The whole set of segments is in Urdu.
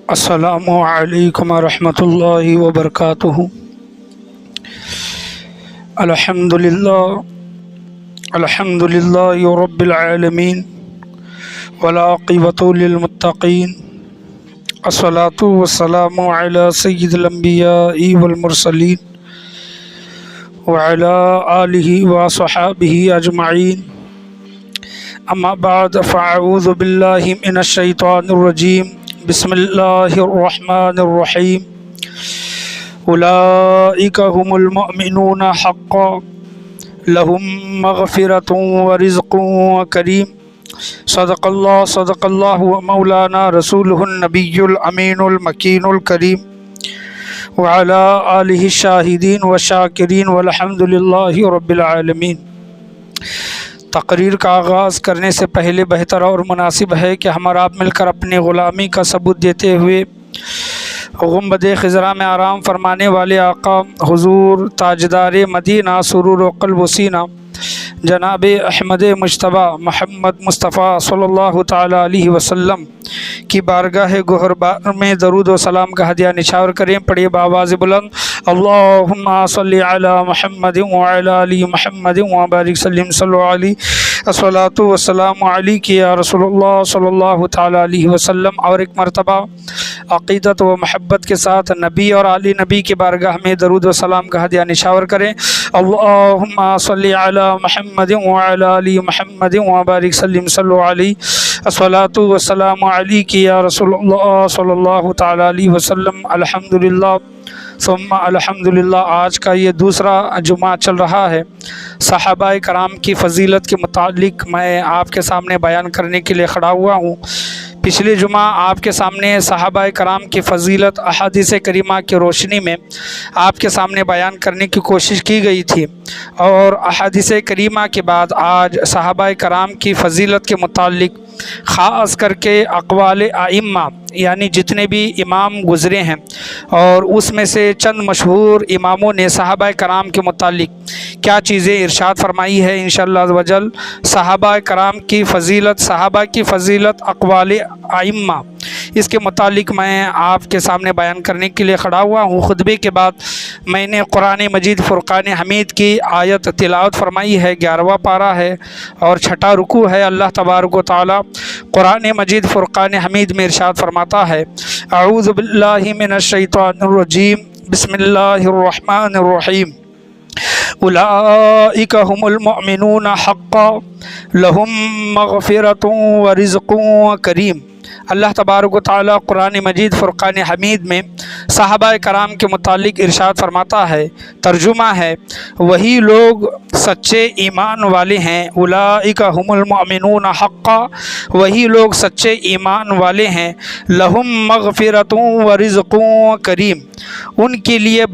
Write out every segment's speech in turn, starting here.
السلام علیکم ورحمۃ اللہ وبرکاتہ۔ الحمد للہ رب العالمین والعاقبۃ للمتقین، الصلاۃ والسلام علی سید الانبیاء والمرسلین وعلی آلہ وصحبہ اجمعین، اما بعد فاعوذ باللہ من الشیطان الرجیم، بسم اللہ الرحمن الرحیم۔ اولئک هم المؤمنون حقا لهم مغفرۃ ورزق کریم۔ صدق اللہ مولانا رسولہ النبی الامین المکین الکریم، وعلی آلہ الشاہدین والشاکرین والحمد للہ رب العالمین۔ تقریر کا آغاز کرنے سے پہلے بہتر اور مناسب ہے کہ ہم اور آپ مل کر اپنی غلامی کا ثبوت دیتے ہوئے گنبد خضرا میں آرام فرمانے والے آقا حضور تاجدار مدینہ سرور و قلب و سینہ جناب احمد مجتبیٰ محمد مصطفیٰ صلی اللہ تعالی علیہ وسلم کی بارگاہ گہربار میں درود و سلام کا ہدیہ نچھاور کریں۔ پڑھیے بآواز بلند، اللہم صلی علی محمد وعلی آل محمد وبارک سلم صلی علیہ الصلاۃ والسلام علیک یا رسول اللہ صلی اللہ تعالی علیہ وسلم۔ اور ایک مرتبہ عقیدت و محبت کے ساتھ نبی اور آل نبی کی بارگاہ میں درود و سلام کا ہدیہ نچھاور کریں۔ اللہم صلی علی محمد وعلی آل محمد وبارک سلم صلی علیہ الصلاۃ والسلام علیک یا رسول اللہ صلی اللہ تعالی علیہ وسلم۔ الحمدللہ ثم الحمدللہ۔ آج کا یہ دوسرا جمعہ چل رہا ہے۔ صحابہ کرام کی فضیلت کے متعلق میں آپ کے سامنے بیان کرنے کے لیے کھڑا ہوا ہوں۔ پچھلے جمعہ آپ کے سامنے صحابہ کرام کی فضیلت احادیث کریمہ کی روشنی میں آپ کے سامنے بیان کرنے کی کوشش کی گئی تھی، اور احادیث کریمہ کے بعد آج صحابہ کرام کی فضیلت کے متعلق خاص کر کے اقوال ائمہ یعنی جتنے بھی امام گزرے ہیں اور اس میں سے چند مشہور اماموں نے صحابہ کرام کے متعلق کیا چیزیں ارشاد فرمائی ہے، انشاءاللہ عز و جل صحابہ کرام کی فضیلت اقوال ائمہ، اس کے متعلق میں آپ کے سامنے بیان کرنے کے لیے کھڑا ہوا ہوں۔ خطبے کے بعد میں نے قرآن مجید فرقان حمید کی آیت تلاوت فرمائی ہے، 11واں پارہ ہے اور 6واں رکوع ہے۔ اللہ تبارک و تعالی قرآن مجید فرقان حمید میں ارشاد فرماتا ہے، اعوذ باللہ من الشیطان الرجیم، بسم اللہ الرحمن الرحیم۔ اولئک هم المؤمنون حقا لهم مغفرۃ ورزق کریم۔ اللہ تبارک و تعالی قرآن مجید فرقان حمید میں صحابہ کرام کے متعلق ارشاد فرماتا ہے، ترجمہ ہے، وہی لوگ سچے ایمان والے ہیں۔ اولئک هم المؤمنون حقا، وہی لوگ سچے ایمان والے ہیں۔ لہم مغفرۃ ورزق کریم، ان کے لیے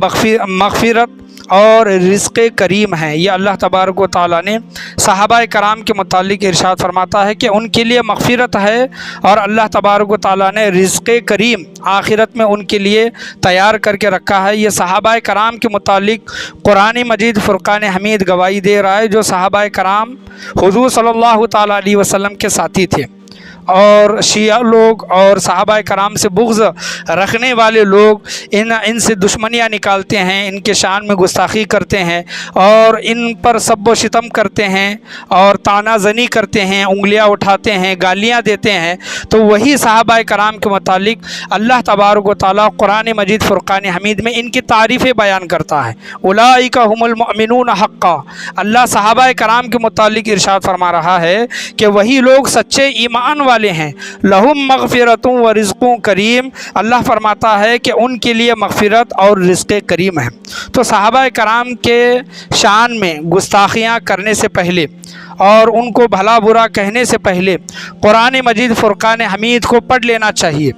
مغفرت اور رزق کریم ہے۔ یہ اللہ تبارک و تعالیٰ نے صحابہ کرام کے متعلق ارشاد فرماتا ہے کہ ان کے لیے مغفرت ہے، اور اللہ تبارک و تعالیٰ نے رزق کریم آخرت میں ان کے لیے تیار کر کے رکھا ہے۔ یہ صحابہ کرام کے متعلق قرآن مجید فرقان حمید گواہی دے رہا ہے، جو صحابہ کرام حضور صلی اللہ تعالیٰ علیہ وسلم کے ساتھی تھے، اور شیعہ لوگ اور صحابہ کرام سے بغض رکھنے والے لوگ ان سے دشمنیاں نکالتے ہیں، ان کے شان میں گستاخی کرتے ہیں اور ان پر سب و شتم کرتے ہیں اور طعنہ زنی کرتے ہیں، انگلیاں اٹھاتے ہیں، گالیاں دیتے ہیں۔ تو وہی صحابہ کرام کے متعلق اللہ تبارک و تعالیٰ قرآن مجید فرقان حمید میں ان کی تعریفیں بیان کرتا ہے۔ اولئک هم المؤمنون حقا، اللہ صحابہ کرام کے متعلق ارشاد فرما رہا ہے کہ وہی لوگ سچے ایمان والے ہیں۔ لہم مغفرۃ و رزق کریم، اللہ فرماتا ہے کہ ان کے لیے مغفرت اور رزق کریم ہے۔ تو صحابہ کرام کے شان میں گستاخیاں کرنے سے پہلے اور ان کو بھلا برا کہنے سے پہلے قرآن مجید فرقان حمید کو پڑھ لینا چاہیے،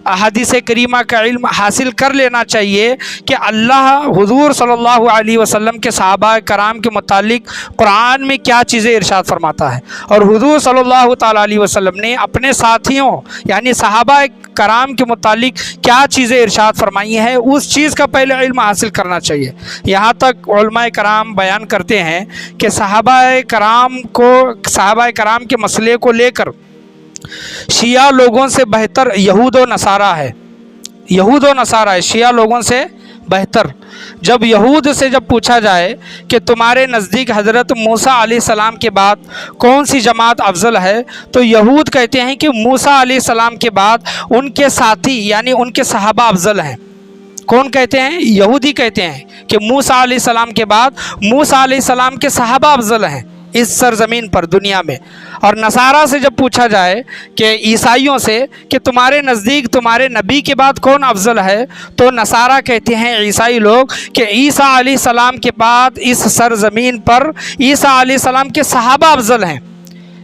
احادیث کریمہ کا علم حاصل کر لینا چاہیے کہ اللہ حضور صلی اللہ علیہ وسلم کے صحابہ کرام کے متعلق قرآن میں کیا چیزیں ارشاد فرماتا ہے، اور حضور صلی اللہ تعالیٰ علیہ وسلم نے اپنے ساتھیوں یعنی صحابہ کرام کے متعلق کیا چیزیں ارشاد فرمائی ہیں، اس چیز کا پہلے علم حاصل کرنا چاہیے۔ یہاں تک علماء کرام بیان کرتے ہیں کہ صحابہ کرام کے مسئلے کو لے کر شیعہ لوگوں سے بہتر یہود و نصارہ ہے، یہود و نصارہ ہے، شیعہ لوگوں سے بہتر۔ جب یہود سے جب پوچھا جائے کہ تمہارے نزدیک حضرت موسیٰ علیہ السلام کے بعد کون سی جماعت افضل ہے، تو یہود کہتے ہیں کہ موسیٰ علیہ السلام کے بعد ان کے ساتھی یعنی ان کے صحابہ افضل ہیں۔ کون کہتے ہیں؟ یہودی کہتے ہیں کہ موسیٰ علیہ السلام کے بعد موسیٰ علیہ السلام کے صحابہ افضل ہیں اس سرزمین پر، دنیا میں۔ اور نصارہ سے جب پوچھا جائے کہ عیسائیوں سے کہ تمہارے نزدیک تمہارے نبی کے بعد کون افضل ہے، تو نصارہ کہتے ہیں عیسائی لوگ کہ عیسیٰ علیہ السلام کے بعد اس سرزمین پر عیسیٰ علیہ السلام کے صحابہ افضل ہیں۔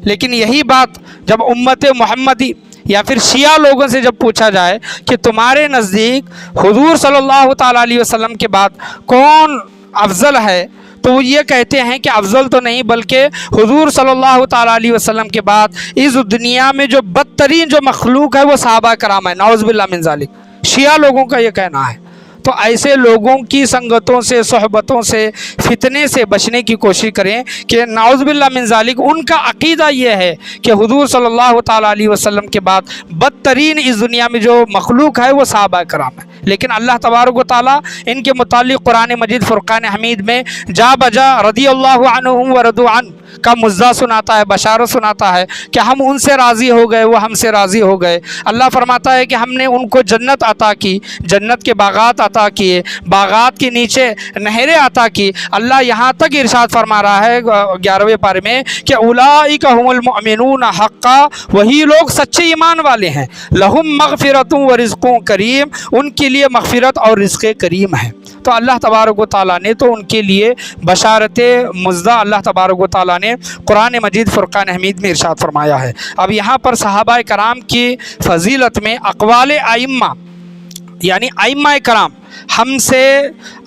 لیکن یہی بات جب امت محمدی یا پھر شیعہ لوگوں سے جب پوچھا جائے کہ تمہارے نزدیک حضور صلی اللہ تعالیٰ علیہ وسلم کے بعد کون افضل ہے، تو وہ یہ کہتے ہیں کہ افضل تو نہیں بلکہ حضور صلی اللہ تعالیٰ علیہ وسلم کے بعد اس دنیا میں جو بدترین جو مخلوق ہے وہ صحابہ کرام ہے، نعوذ باللہ من ذالک۔ شیعہ لوگوں کا یہ کہنا ہے۔ تو ایسے لوگوں کی سنگتوں سے، صحبتوں سے، فتنے سے بچنے کی کوشش کریں کہ نعوذ باللہ من ذالک ان کا عقیدہ یہ ہے کہ حضور صلی اللہ تعالیٰ علیہ وسلم کے بعد بدترین اس دنیا میں جو مخلوق ہے وہ صحابہ کرام ہے۔ لیکن اللہ تبارک و تعالیٰ ان کے متعلق قرآن مجید فرقان حمید میں جا بجا رضی اللہ عنہم ورضوا عنہ کا مزہ سناتا ہے، بشارت سناتا ہے کہ ہم ان سے راضی ہو گئے، وہ ہم سے راضی ہو گئے۔ اللہ فرماتا ہے کہ ہم نے ان کو جنت عطا کی، جنت کے باغات عطا کیے، باغات کے نیچے نہریں عطا کی۔ اللہ یہاں تک ارشاد فرما رہا ہے 11ویں پارے میں کہ اولئک هم المؤمنون حقا، وہی لوگ سچے ایمان والے ہیں، لہم مغفرۃ و رزق کریم، ان کے لیے مغفرت اور رزق کریم ہے۔ تو اللہ تبارک و تعالیٰ نے تو ان کے لیے بشارت مزدہ اللہ تبارک و تعالیٰ نے قرآن مجید فرقان حمید میں ارشاد فرمایا ہے۔ اب یہاں پر صحابہ کرام کی فضیلت میں اقوال ائمہ یعنی ائمہ کرام ہم سے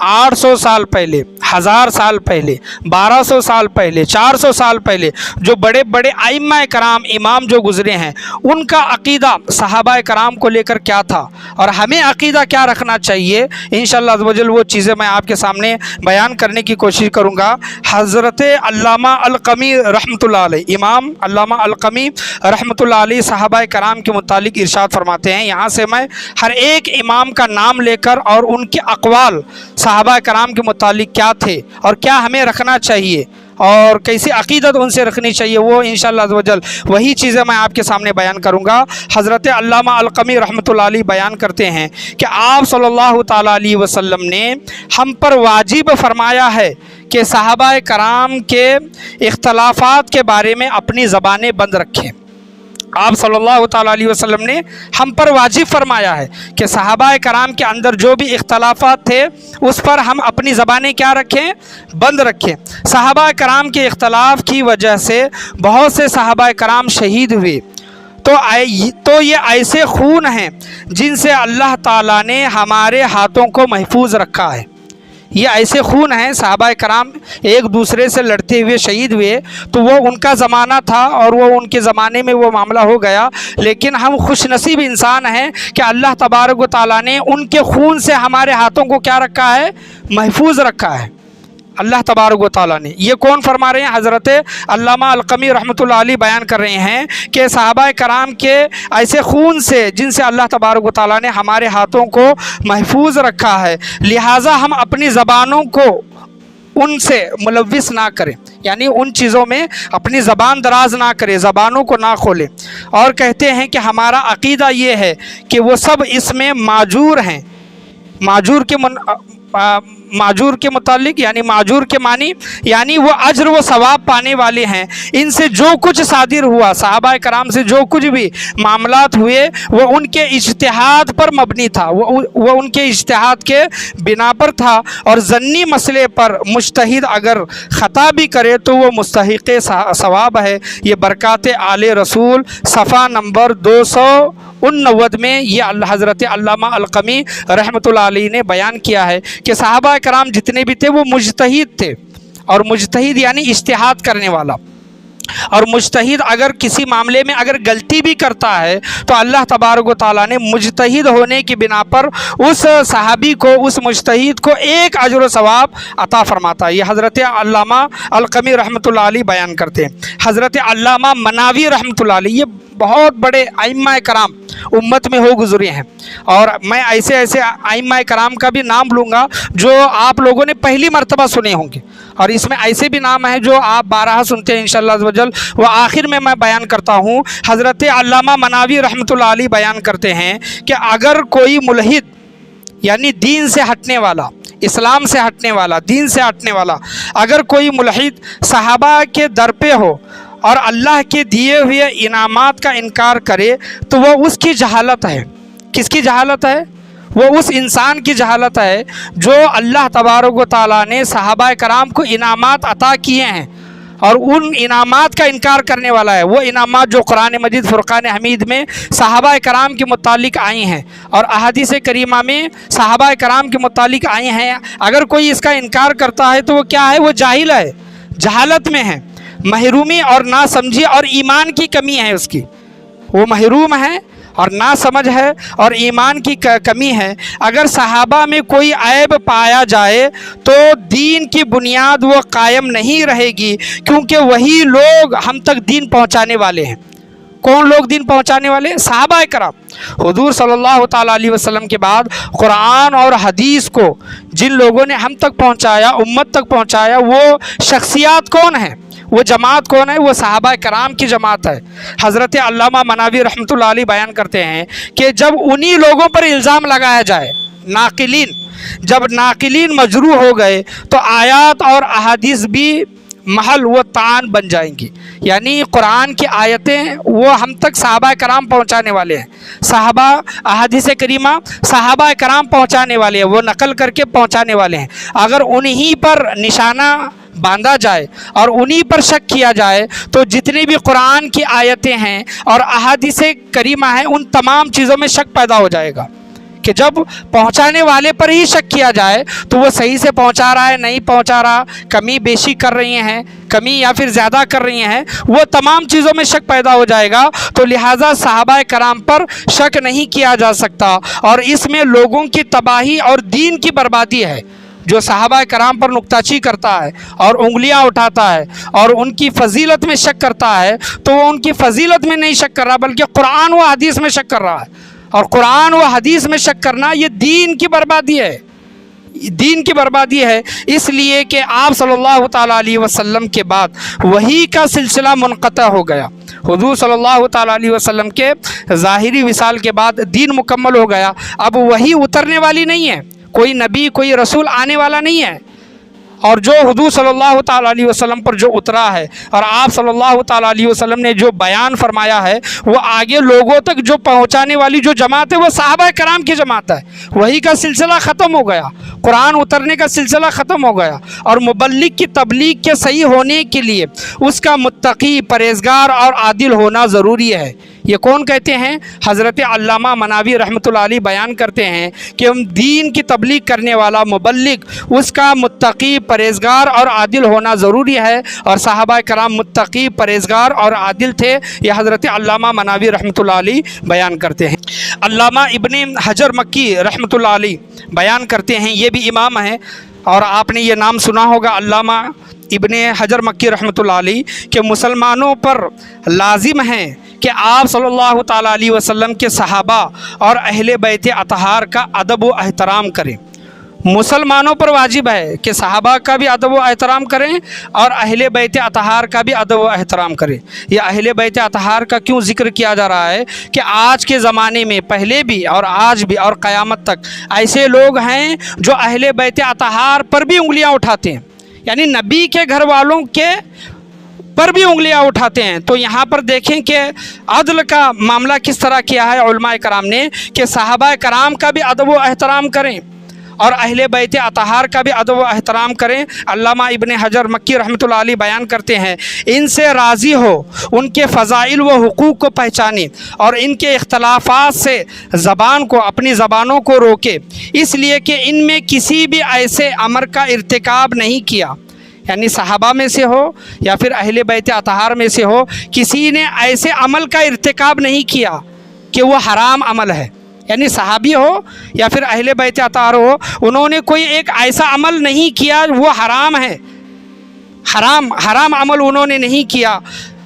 800 سال پہلے، 1000 سال پہلے، 1200 سال پہلے، 400 سال پہلے جو بڑے بڑے ائمہ کرام امام جو گزرے ہیں ان کا عقیدہ صحابہ کرام کو لے کر کیا تھا اور ہمیں عقیدہ کیا رکھنا چاہیے، انشاءاللہ عز و جل وہ چیزیں میں آپ کے سامنے بیان کرنے کی کوشش کروں گا۔ حضرت علامہ القمی رحمۃ اللہ علیہ، امام علامہ القمی رحمۃ اللہ علیہ صحابہ کرام کے متعلق ارشاد فرماتے ہیں، یہاں سے میں ہر ایک امام کا نام لے کر اور ان کے اقوال صحابہ کرام کے متعلق کیا تھے اور کیا ہمیں رکھنا چاہیے اور کیسی عقیدت ان سے رکھنی چاہیے، وہ انشاءاللہ عز و جل وہی چیزیں میں آپ کے سامنے بیان کروں گا۔ حضرت علامہ القمی رحمۃ اللہ علیہ بیان کرتے ہیں کہ آپ صلی اللہ تعالیٰ علیہ وسلم نے ہم پر واجب فرمایا ہے کہ صحابہ کرام کے اختلافات کے بارے میں اپنی زبانیں بند رکھیں۔ آپ صلی اللہ تعالیٰ علیہ وسلم نے ہم پر واجب فرمایا ہے کہ صحابہ کرام کے اندر جو بھی اختلافات تھے اس پر ہم اپنی زبانیں کیا رکھیں؟ بند رکھیں۔ صحابہ کرام کے اختلاف کی وجہ سے بہت سے صحابہ کرام شہید ہوئے، تو یہ ایسے خون ہیں جن سے اللہ تعالیٰ نے ہمارے ہاتھوں کو محفوظ رکھا ہے۔ یہ ایسے خون ہیں، صحابہ کرام ایک دوسرے سے لڑتے ہوئے شہید ہوئے، تو وہ ان کا زمانہ تھا اور وہ ان کے زمانے میں وہ معاملہ ہو گیا، لیکن ہم خوش نصیب انسان ہیں کہ اللہ تبارک و تعالیٰ نے ان کے خون سے ہمارے ہاتھوں کو کیا رکھا ہے؟ محفوظ رکھا ہے اللہ تبارک و تعالیٰ نے۔ یہ کون فرما رہے ہیں؟ حضرت علامہ القمی رحمۃ اللہ علیہ بیان کر رہے ہیں کہ صحابہ کرام کے ایسے خون سے جن سے اللہ تبارک و تعالیٰ نے ہمارے ہاتھوں کو محفوظ رکھا ہے، لہٰذا ہم اپنی زبانوں کو ان سے ملوث نہ کریں، یعنی ان چیزوں میں اپنی زبان دراز نہ کریں، زبانوں کو نہ کھولیں۔ اور کہتے ہیں کہ ہمارا عقیدہ یہ ہے کہ وہ سب اس میں معجور ہیں۔ معجور کے متعلق یعنی معجور کے معنی یعنی وہ اجر و ثواب پانے والے ہیں۔ ان سے جو کچھ صادر ہوا، صحابہ کرام سے جو کچھ بھی معاملات ہوئے، وہ ان کے اجتہاد پر مبنی تھا، وہ ان کے اجتہاد کے بنا پر تھا، اور ظنی مسئلے پر مجتہد اگر خطا بھی کرے تو وہ مستحق ثواب ہے۔ یہ برکات آل رسول صفحہ نمبر 289 میں یہ حضرت علامہ القمی رحمۃ اللہ علیہ نے بیان کیا ہے کہ صحابہ کرام جتنے بھی تھے وہ مجتہد تھے، اور مجتہد یعنی اجتہاد کرنے والا، اور مجتہد اگر کسی معاملے میں اگر غلطی بھی کرتا ہے تو اللہ تبارک و تعالیٰ نے مجتہد ہونے کی بنا پر اس صحابی کو، اس مجتہد کو ایک اجر و ثواب عطا فرماتا ہے۔ یہ حضرت علامہ القمی رحمۃ اللہ علیہ بیان کرتے ہیں۔ حضرت علامہ مناوی رحمۃ اللہ علیہ، یہ بہت بڑے ائمہ کرام امت میں ہو گزرے ہیں، اور میں ایسے ائمہ کرام کا بھی نام لوں گا جو آپ لوگوں نے پہلی مرتبہ سنے ہوں گے، اور اس میں ایسے بھی نام ہیں جو آپ بارہا سنتے ہیں انشاءاللہ عز و جل۔ وہ آخر میں بیان کرتا ہوں، حضرت علامہ مناوی رحمۃ اللہ علیہ بیان کرتے ہیں کہ اگر کوئی ملحد یعنی دین سے ہٹنے والا، اسلام سے ہٹنے والا، دین سے ہٹنے والا، اگر کوئی ملحد صحابہ کے در پہ ہو اور اللہ کے دیے ہوئے انعامات کا انکار کرے تو وہ اس کی جہالت ہے۔ کس کی جہالت ہے؟ وہ اس انسان کی جہالت ہے جو اللہ تبارک و تعالیٰ نے صحابہ کرام کو انعامات عطا کیے ہیں اور ان انعامات کا انکار کرنے والا ہے۔ وہ انعامات جو قرآن مجید فرقان حمید میں صحابہ کرام کے متعلق آئی ہیں اور احادیث کریمہ میں صحابہ کرام کے متعلق آئی ہیں، اگر کوئی اس کا انکار کرتا ہے تو وہ کیا ہے؟ وہ جاہل ہے، جہالت میں ہے، محرومی اور ناسمجھی اور ایمان کی کمی ہے اس کی، وہ محروم ہے اور ناسمجھ ہے اور ایمان کی کمی ہے۔ اگر صحابہ میں کوئی عیب پایا جائے تو دین کی بنیاد وہ قائم نہیں رہے گی، کیونکہ وہی لوگ ہم تک دین پہنچانے والے ہیں۔ کون لوگ دین پہنچانے والے؟ صحابہ کرام۔ حضور صلی اللہ تعالیٰ علیہ وسلم کے بعد قرآن اور حدیث کو جن لوگوں نے ہم تک پہنچایا، امت تک پہنچایا، وہ شخصیات کون ہیں؟ وہ جماعت کون ہے؟ وہ صحابہ کرام کی جماعت ہے۔ حضرت علامہ مناوی رحمۃ اللہ علیہ بیان کرتے ہیں کہ جب انہی لوگوں پر الزام لگایا جائے، ناقلین، جب ناقلین مجروح ہو گئے تو آیات اور احادیث بھی محل و طعن بن جائیں گی، یعنی قرآن کی آیتیں وہ ہم تک صحابہ کرام پہنچانے والے ہیں، صحابہ احادیث کریمہ صحابہ کرام پہنچانے والے ہیں، وہ نقل کر کے پہنچانے والے ہیں۔ اگر انہی پر نشانہ باندھا جائے اور انہی پر شک کیا جائے تو جتنی بھی قرآن کی آیتیں ہیں اور احادیث کریمہ ہیں ان تمام چیزوں میں شک پیدا ہو جائے گا، کہ جب پہنچانے والے پر ہی شک کیا جائے تو وہ صحیح سے پہنچا رہا ہے، نہیں پہنچا رہا، کمی بیشی کر رہی ہیں، کمی یا پھر زیادہ کر رہی ہیں، وہ تمام چیزوں میں شک پیدا ہو جائے گا۔ تو لہٰذا صحابہ کرام پر شک نہیں کیا جا سکتا، اور اس میں لوگوں کی تباہی اور دین کی بربادی ہے۔ جو صحابہ کرام پر نکتہ چی کرتا ہے اور انگلیاں اٹھاتا ہے اور ان کی فضیلت میں شک کرتا ہے تو وہ ان کی فضیلت میں نہیں شک کر رہا بلکہ قرآن و حدیث میں شک کر رہا ہے، اور قرآن و حدیث میں شک کرنا یہ دین کی بربادی ہے، دین کی بربادی ہے۔ اس لیے کہ آپ صلی اللہ تعالیٰ علیہ وسلم کے بعد وحی کا سلسلہ منقطع ہو گیا۔ حضور صلی اللہ تعالیٰ علیہ وسلم کے ظاہری وصال کے بعد دین مکمل ہو گیا، اب وحی اترنے والی نہیں ہے، کوئی نبی کوئی رسول آنے والا نہیں ہے، اور جو حضور صلی اللہ تعالیٰ علیہ وسلم پر جو اترا ہے اور آپ صلی اللہ تعالیٰ علیہ وسلم نے جو بیان فرمایا ہے وہ آگے لوگوں تک جو پہنچانے والی جو جماعت ہے وہ صحابہ کرام کی جماعت ہے۔ وہی کا سلسلہ ختم ہو گیا، قرآن اترنے کا سلسلہ ختم ہو گیا، اور مبلغ کی تبلیغ کے صحیح ہونے کے لیے اس کا متقی، پرہیزگار اور عادل ہونا ضروری ہے۔ یہ کون کہتے ہیں؟ حضرت علامہ مناوی رحمۃ اللہ علیہ بیان کرتے ہیں کہ ہم دین کی تبلیغ کرنے والا مبلغ اس کا متقی، پرہیزگار اور عادل ہونا ضروری ہے، اور صحابہ کرام متقی، پرہیزگار اور عادل تھے، یہ حضرت علامہ مناوی رحمۃ اللہ علیہ بیان کرتے ہیں۔ علامہ ابن حجر مکی رحمۃ اللہ علیہ بیان کرتے ہیں، یہ بھی امام ہیں اور آپ نے یہ نام سنا ہوگا علامہ ابن حجر مکی رحمۃ اللہ علیہ، کہ مسلمانوں پر لازم ہیں کہ آپ صلی اللہ تعالیٰ علیہ وسلم کے صحابہ اور اہل بیت اطہار کا ادب و احترام کریں۔ مسلمانوں پر واجب ہے کہ صحابہ کا بھی ادب و احترام کریں اور اہل بیت اطہار کا بھی ادب و احترام کریں۔ یہ اہل بیت اطہار کا کیوں ذکر کیا جا رہا ہے کہ آج کے زمانے میں، پہلے بھی اور آج بھی اور قیامت تک، ایسے لوگ ہیں جو اہل بیت اطہار پر بھی انگلیاں اٹھاتے ہیں، یعنی نبی کے گھر والوں کے پر بھی انگلیاں اٹھاتے ہیں۔ تو یہاں پر دیکھیں کہ عدل کا معاملہ کس طرح کیا ہے علماء کرام نے، کہ صحابہ کرام کا بھی ادب و احترام کریں اور اہل بیت اطہار کا بھی ادب و احترام کریں۔ علامہ ابن حجر مکی رحمۃ اللہ علیہ بیان کرتے ہیں، ان سے راضی ہو، ان کے فضائل و حقوق کو پہچانیں اور ان کے اختلافات سے اپنی زبانوں کو روکے، اس لیے کہ ان میں کسی بھی ایسے امر کا ارتکاب نہیں کیا، یعنی صحابہ میں سے ہو یا پھر اہل بیت اطہار میں سے ہو، کسی نے ایسے عمل کا ارتکاب نہیں کیا کہ وہ حرام عمل ہے، یعنی صحابی ہو یا پھر اہل بیت اطہار ہو، انہوں نے کوئی ایک ایسا عمل نہیں کیا وہ حرام ہے، حرام عمل انہوں نے نہیں کیا۔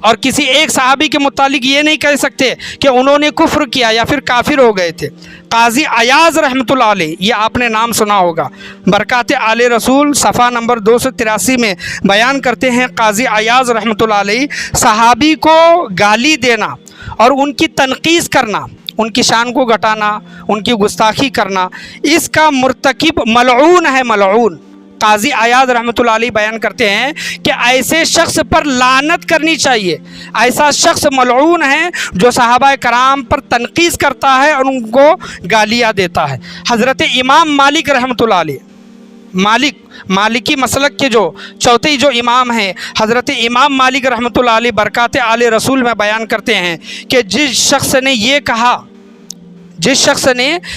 اور کسی ایک صحابی کے متعلق یہ نہیں کہہ سکتے کہ انہوں نے کفر کیا یا پھر کافر ہو گئے تھے۔ قاضی عیاض رحمۃ اللہ علیہ، یہ آپ نے نام سنا ہوگا، برکات آل رسول صفحہ نمبر 283 میں بیان کرتے ہیں، قاضی عیاض رحمۃ اللہ علیہ صحابی کو گالی دینا اور ان کی تنقیص کرنا، ان کی شان کو گھٹانا، ان کی گستاخی کرنا، اس کا مرتکب ملعون ہے، ملعون۔ قاضی عیاض رحمۃ اللہ علیہ بیان کرتے ہیں کہ ایسے شخص پر لعنت کرنی چاہیے، ایسا شخص ملعون ہے جو صحابہ کرام پر تنقیص کرتا ہے اور ان کو گالیاں دیتا ہے۔ حضرت امام مالک رحمۃ اللہ علیہ، مالکی مسلک کے جو چوتھے جو امام ہیں، حضرت امام مالک رحمۃ اللہ علیہ برکات آل رسول میں بیان کرتے ہیں کہ جس شخص نے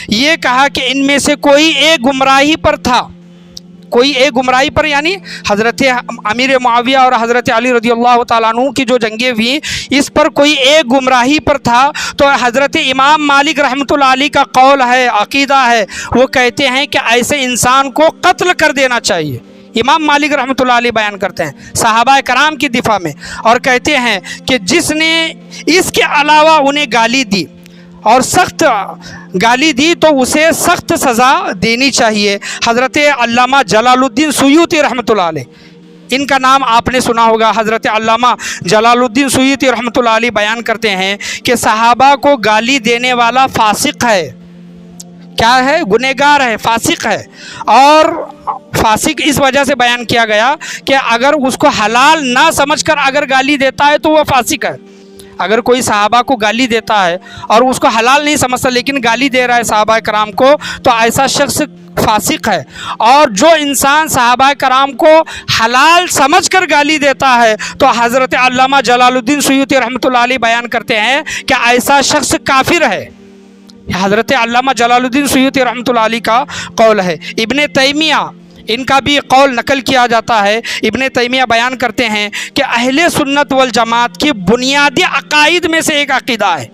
یہ کہا کہ ان میں سے کوئی ایک گمراہی پر تھا، کوئی ایک گمراہی پر، یعنی حضرت امیر معاویہ اور حضرت علی رضی اللہ تعالیٰ عنہ کی جو جنگیں ہوئیں اس پر کوئی ایک گمراہی پر تھا، تو حضرت امام مالک رحمۃ اللہ علیہ کا قول ہے، عقیدہ ہے، وہ کہتے ہیں کہ ایسے انسان کو قتل کر دینا چاہیے۔ امام مالک رحمۃ اللہ علیہ بیان کرتے ہیں صحابہ کرام کی دفاع میں، اور کہتے ہیں کہ جس نے اس کے علاوہ انہیں گالی دی اور سخت گالی دی تو اسے سخت سزا دینی چاہیے۔ حضرت علامہ جلال الدین سیوطی رحمۃ اللہ علیہ، ان کا نام آپ نے سنا ہوگا، حضرت علامہ جلال الدین سیوطی رحمۃ اللہ علیہ بیان کرتے ہیں کہ صحابہ کو گالی دینے والا فاسق ہے، کیا ہے؟ گنہگار ہے، فاسق ہے۔ اور فاسق اس وجہ سے بیان کیا گیا کہ اگر اس کو حلال نہ سمجھ کر اگر گالی دیتا ہے تو وہ فاسق ہے۔ اگر کوئی صحابہ کو گالی دیتا ہے اور اس کو حلال نہیں سمجھتا لیکن گالی دے رہا ہے صحابہ کرام کو، تو ایسا شخص فاسق ہے۔ اور جو انسان صحابہ کرام کو حلال سمجھ کر گالی دیتا ہے تو حضرت علامہ جلال الدین سیوطی رحمۃ اللہ علیہ بیان کرتے ہیں کہ ایسا شخص کافر ہے۔ حضرت علامہ جلال الدین سیوطی رحمۃ اللہ علیہ کا قول ہے۔ ابن تیمیہ، ان کا بھی قول نقل کیا جاتا ہے، ابن تیمیہ بیان کرتے ہیں کہ اہل سنت والجماعت کی بنیادی عقائد میں سے ایک عقیدہ ہے،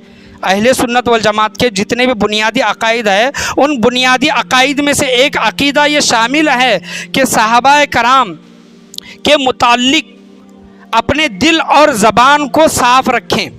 اہل سنت والجماعت کے جتنے بھی بنیادی عقائد ہیں ان بنیادی عقائد میں سے ایک عقیدہ یہ شامل ہے کہ صحابہ کرام کے متعلق اپنے دل اور زبان کو صاف رکھیں۔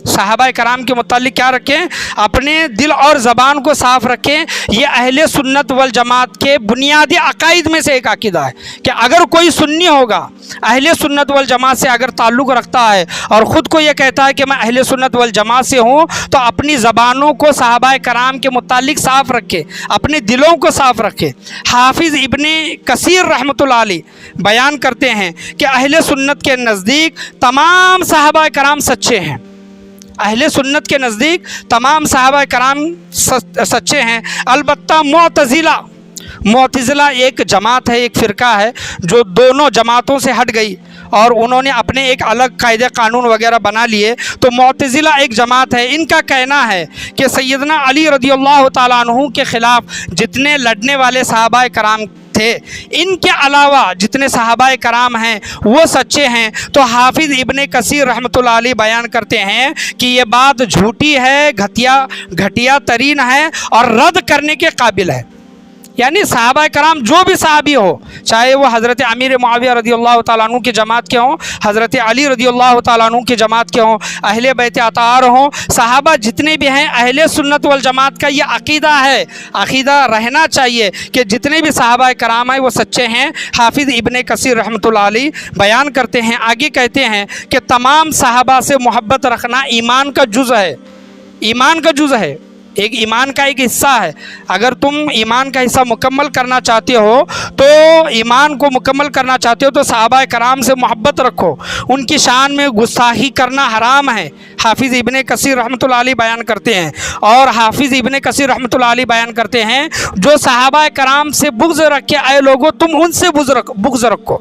صحابہ کرام کے متعلق کیا رکھیں؟ اپنے دل اور زبان کو صاف رکھیں۔ یہ اہل سنت والجماعت کے بنیادی عقائد میں سے ایک عقیدہ ہے کہ اگر کوئی سنی ہوگا، اہل سنت والجماعت سے اگر تعلق رکھتا ہے اور خود کو یہ کہتا ہے کہ میں اہل سنت والجماعت سے ہوں، تو اپنی زبانوں کو صحابہ کرام کے متعلق صاف رکھے، اپنے دلوں کو صاف رکھے۔ حافظ ابن کثیر رحمۃ اللہ علیہ بیان کرتے ہیں کہ اہل سنت کے نزدیک تمام صحابہ کرام سچے ہیں، اہل سنت کے نزدیک تمام صحابہ کرام سچے ہیں۔ البتہ معتزلہ ایک جماعت ہے، ایک فرقہ ہے جو دونوں جماعتوں سے ہٹ گئی اور انہوں نے اپنے ایک الگ قاعدے قانون وغیرہ بنا لیے۔ تو معتزلہ ایک جماعت ہے، ان کا کہنا ہے کہ سیدنا علی رضی اللہ تعالیٰ عنہ کے خلاف جتنے لڑنے والے صحابہ کرام تھے، ان کے علاوہ جتنے صحابہ کرام ہیں وہ سچے ہیں۔ تو حافظ ابن کثیر رحمۃ اللہ علیہ بیان کرتے ہیں کہ یہ بات جھوٹی ہے، گھٹیا ترین ہے اور رد کرنے کے قابل ہے۔ یعنی صحابہ کرام جو بھی صحابی ہو، چاہے وہ حضرت امیر معاویہ رضی اللہ تعالیٰ عنہ کی جماعت کے ہوں، حضرت علی رضی اللہ تعالیٰ عنہ کی جماعت کے ہوں، اہل بیت اطہار ہوں، صحابہ جتنے بھی ہیں، اہل سنت والجماعت کا یہ عقیدہ ہے، عقیدہ رہنا چاہیے کہ جتنے بھی صحابہ کرام ہیں وہ سچے ہیں۔ حافظ ابن کثیر رحمۃ اللہ علیہ بیان کرتے ہیں، آگے کہتے ہیں کہ تمام صحابہ سے محبت رکھنا ایمان کا جز ہے، ایمان کا جز ہے، ایک ایمان کا ایک حصہ ہے۔ اگر تم ایمان کا حصہ مکمل کرنا چاہتے ہو تو ایمان کو مکمل کرنا چاہتے ہو تو صحابہ کرام سے محبت رکھو، ان کی شان میں گستاخی کرنا حرام ہے۔ حافظ ابن کثیر رحمۃ اللہ علیہ بیان کرتے ہیں، اور حافظ ابن کثیر رحمۃ اللہ علیہ بیان کرتے ہیں جو صحابہ کرام سے بغض رکھے، اے لوگو تم ان سے بغض رکھو،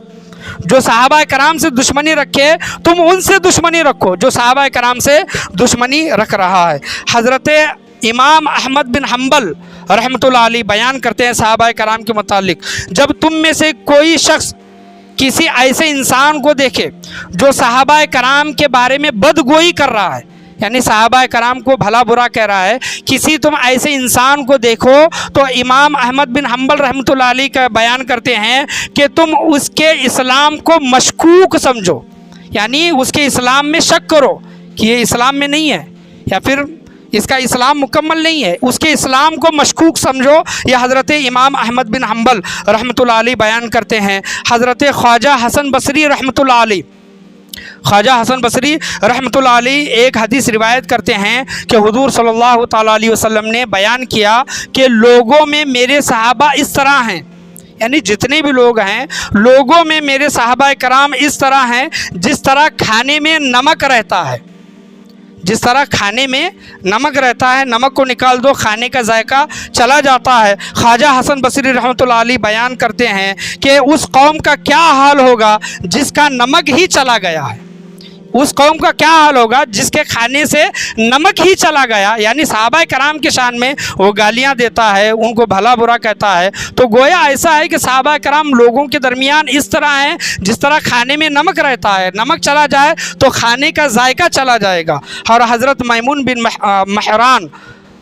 جو صحابہ کرام سے دشمنی رکھے تم ان سے دشمنی رکھو، جو صحابہ کرام سے دشمنی رکھ رہا ہے۔ حضرت امام احمد بن حنبل رحمۃ اللہ علیہ بیان کرتے ہیں صحابہ کرام کے متعلق، جب تم میں سے کوئی شخص کسی ایسے انسان کو دیکھے جو صحابہ کرام کے بارے میں بدگوئی کر رہا ہے، یعنی صحابہ کرام کو بھلا برا کہہ رہا ہے، کسی تم ایسے انسان کو دیکھو تو امام احمد بن حنبل رحمۃ اللہ علیہ کا بیان کرتے ہیں کہ تم اس کے اسلام کو مشکوک سمجھو، یعنی اس کے اسلام میں شک کرو کہ یہ اسلام میں نہیں ہے یا پھر اس کا اسلام مکمل نہیں ہے، اس کے اسلام کو مشکوک سمجھو۔ یہ حضرت امام احمد بن حنبل رحمۃ اللہ علیہ بیان کرتے ہیں۔ حضرت خواجہ حسن بصری رحمۃ اللہ علیہ، خواجہ حسن بصری رحمۃ اللہ علیہ ایک حدیث روایت کرتے ہیں کہ حضور صلی اللہ تعالیٰ علیہ وسلم نے بیان کیا کہ لوگوں میں میرے صحابہ اس طرح ہیں، یعنی جتنے بھی لوگ ہیں لوگوں میں میرے صحابہ کرام اس طرح ہیں جس طرح کھانے میں نمک رہتا ہے، جس طرح کھانے میں نمک رہتا ہے، نمک کو نکال دو کھانے کا ذائقہ چلا جاتا ہے۔ خواجہ حسن بصری رحمۃ اللہ علیہ بیان کرتے ہیں کہ اس قوم کا کیا حال ہوگا جس کا نمک ہی چلا گیا ہے، اس قوم کا کیا حال ہوگا جس کے کھانے سے نمک ہی چلا گیا۔ یعنی صحابہ کرام کے شان میں وہ گالیاں دیتا ہے، ان کو بھلا برا کہتا ہے، تو گویا ایسا ہے کہ صحابہ کرام لوگوں کے درمیان اس طرح ہیں جس طرح کھانے میں نمک رہتا ہے، نمک چلا جائے تو کھانے کا ذائقہ چلا جائے گا۔ اور حضرت میمون بن مہران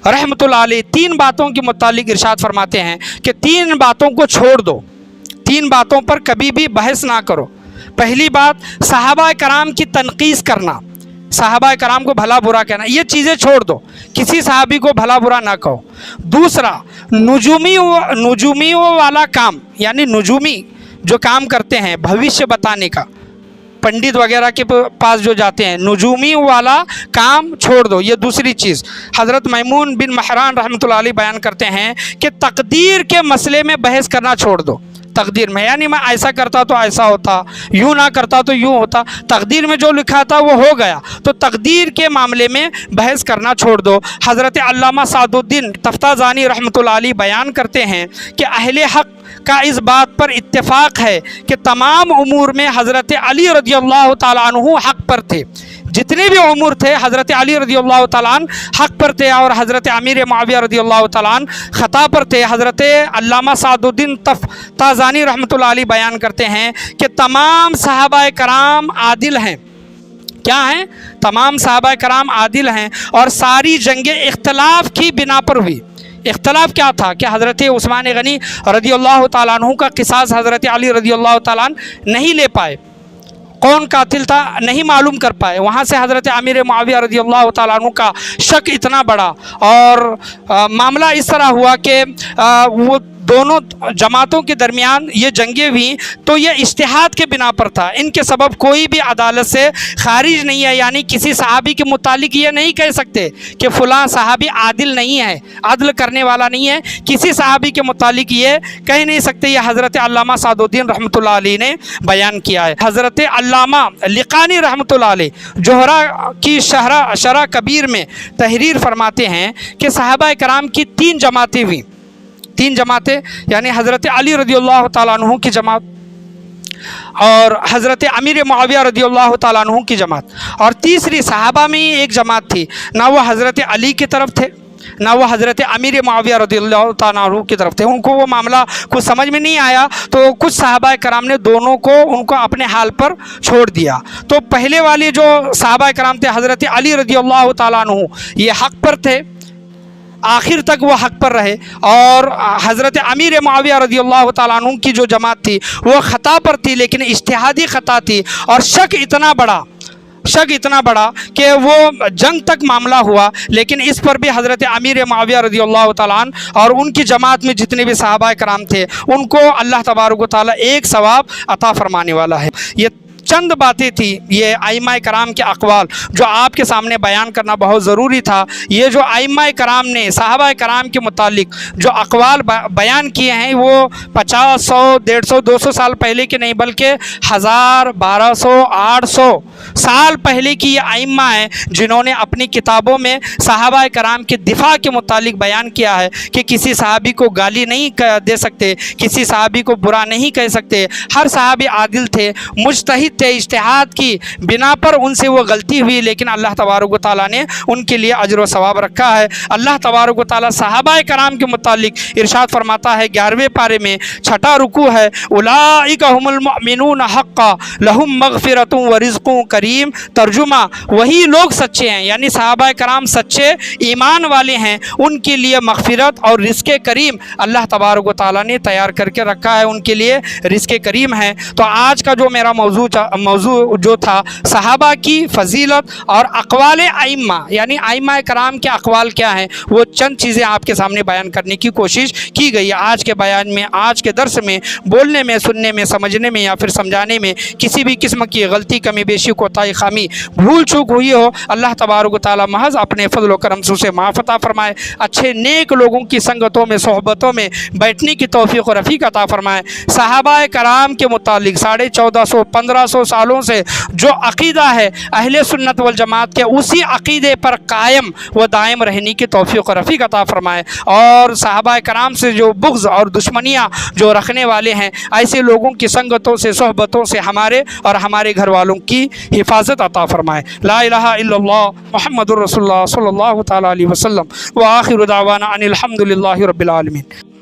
رحمۃ اللہ علیہ 3 باتوں کے متعلق ارشاد فرماتے ہیں کہ 3 باتوں کو چھوڑ دو، 3 باتوں پر کبھی بھی بحث نہ کرو۔ پہلی بات صحابہ کرام کی تنقیص کرنا، صحابہ کرام کو بھلا برا کہنا، یہ چیزیں چھوڑ دو، کسی صحابی کو بھلا برا نہ کہو۔ دوسرا نجومیوں والا کام، یعنی نجومی جو کام کرتے ہیں بھوشیہ بتانے کا، پنڈت وغیرہ کے پاس جو جاتے ہیں، نجومی والا کام چھوڑ دو، یہ دوسری چیز۔ حضرت میمون بن مہران رحمۃ اللہ علیہ بیان کرتے ہیں کہ تقدیر کے مسئلے میں بحث کرنا چھوڑ دو۔ تقدیر میں یعنی میں ایسا کرتا تو ایسا ہوتا، یوں نہ کرتا تو یوں ہوتا، تقدیر میں جو لکھا تھا وہ ہو گیا، تو تقدیر کے معاملے میں بحث کرنا چھوڑ دو۔ حضرت علامہ سعد الدین تفتازانی رحمۃ اللہ علیہ بیان کرتے ہیں کہ اہل حق کا اس بات پر اتفاق ہے کہ تمام امور میں حضرت علی رضی اللہ تعالیٰ عنہ حق پر تھے، جتنے بھی امور تھے حضرت علی رضی اللہ تعالیٰ عنہ حق پر تھے، اور حضرت امیر معاویہ رضی اللہ تعالیٰ عنہ خطا پر تھے۔ حضرت علامہ سعد الدین تفتازانی رحمۃ اللہ علیہ بیان کرتے ہیں کہ تمام صحابہ کرام عادل ہیں۔ کیا ہیں؟ تمام صحابہ کرام عادل ہیں، اور ساری جنگیں اختلاف کی بنا پر ہوئی۔ اختلاف کیا تھا کہ حضرت عثمان غنی رضی اللہ تعالیٰ عنہ کا قصاص حضرت علی رضی اللہ تعالیٰ عنہ نہیں لے پائے، کون قاتل تھا نہیں معلوم کر پائے، وہاں سے حضرت امیر معاویہ رضی اللہ تعالیٰ عنہ کا شک اتنا بڑا، اور معاملہ اس طرح ہوا کہ وہ دونوں جماعتوں کے درمیان یہ جنگیں ہوئیں تو یہ اجتہاد کے بنا پر تھا، ان کے سبب کوئی بھی عدالت سے خارج نہیں ہے، یعنی کسی صحابی کے متعلق یہ نہیں کہہ سکتے کہ فلاں صحابی عادل نہیں ہے، عدل کرنے والا نہیں ہے، کسی صحابی کے متعلق یہ کہہ نہیں سکتے۔ یہ حضرت علامہ سعد الدین رحمۃ اللہ علیہ نے بیان کیا ہے۔ حضرت علامہ لقانی رحمۃ اللہ علیہ جوہرہ کی شرح کبیر میں تحریر فرماتے ہیں کہ صحابہ کرام کی 3 جماعتیں ہوئیں، 3 جماعتیں، یعنی حضرت علی رضی اللہ تعالیٰ عنہ کی جماعت، اور حضرت امیر معاویہ رضی اللہ تعالیٰ عنہ کی جماعت، اور تیسری صحابہ میں ہی ایک جماعت تھی، نہ وہ حضرت علی کی طرف تھے نہ وہ حضرت امیر معاویہ رضی اللہ تعالیٰ عنہ کی طرف تھے، ان کو وہ معاملہ کچھ سمجھ میں نہیں آیا، تو کچھ صحابہ کرام نے دونوں کو ان کو اپنے حال پر چھوڑ دیا۔ تو پہلے والے جو صحابہ کرام تھے حضرت علی رضی اللہ تعالیٰ عنہ یہ حق پر تھے، آخر تک وہ حق پر رہے، اور حضرت امیر معاویہ رضی اللہ تعالیٰ عنہ کی جو جماعت تھی وہ خطا پر تھی، لیکن اجتہادی خطا تھی، اور شک اتنا بڑا کہ وہ جنگ تک معاملہ ہوا، لیکن اس پر بھی حضرت امیر معاویہ رضی اللہ تعالیٰ عنہ اور ان کی جماعت میں جتنے بھی صحابہ کرام تھے ان کو اللہ تبارک و تعالیٰ ایک ثواب عطا فرمانے والا ہے۔ یہ چند باتیں تھی، یہ ائمہ کرام کے اقوال جو آپ کے سامنے بیان کرنا بہت ضروری تھا۔ یہ جو ائمہ کرام نے صحابہ کرام کے متعلق جو اقوال بیان کیے ہیں وہ 50 100 150 200 سال پہلے کے نہیں، بلکہ 1000 1200 800 سال پہلے کی یہ ائمہ ہیں جنہوں نے اپنی کتابوں میں صحابہ کرام کے دفاع کے متعلق بیان کیا ہے کہ کسی صحابی کو گالی نہیں دے سکتے، کسی صحابی کو برا نہیں کہہ سکتے، ہر صحابی عادل تھے، مجتہد تھے، اجتہاد کی بنا پر ان سے وہ غلطی ہوئی، لیکن اللہ تبارک و تعالیٰ نے ان کے لیے اجر و ثواب رکھا ہے۔ اللہ تبارک و تعالیٰ صحابہ کرام کے متعلق ارشاد فرماتا ہے 11ویں پارے میں 6واں رکوع ہے، اولئک هم المؤمنون حقا لہم مغفرۃ ورزق کریم۔ ترجمہ، وہی لوگ سچے ہیں، یعنی صحابہ کرام سچے ایمان والے ہیں، ان کے لیے مغفرت اور رزق کریم اللہ تبارک و تعالیٰ نے تیار کر کے رکھا ہے، ان کے لیے رزق کریم ہے۔ تو آج کا جو میرا موضوع موضوع جو تھا صحابہ کی فضیلت اور اقوال ائمہ، یعنی ائمہ کرام کے اقوال کیا ہیں، وہ چند چیزیں آپ کے سامنے بیان کرنے کی کوشش کی گئی ہے۔ آج کے بیان میں، آج کے درس میں بولنے میں، سننے میں، سمجھنے میں یا پھر سمجھانے میں کسی بھی قسم کی غلطی، کمی بیشی، کوتاہی، خامی، بھول چوک ہوئی ہو، اللہ تبارک و تعالی محض اپنے فضل و کرم سے اسے معاف عطا فرمائے، اچھے نیک لوگوں کی سنگتوں میں، صحبتوں میں بیٹھنے کی توفیق و رفیق عطا فرمائے۔ صحابہ کرام کے متعلق 1450 1500 سالوں سے جو عقیدہ ہے اہل سنت والجماعت کے، اسی عقیدے پر قائم و دائم رہنے کی توفیق و رفیق عطا فرمائے، اور صحابہ کرام سے جو بغض اور دشمنیاں جو رکھنے والے ہیں، ایسے لوگوں کی سنگتوں سے، صحبتوں سے ہمارے اور ہمارے گھر والوں کی حفاظت عطا فرمائے۔ لا الہ الا اللہ محمد الرسول اللہ صلی اللہ تعالی علیہ وسلم، وآخر دعوانا ان الحمد للہ رب العالمین۔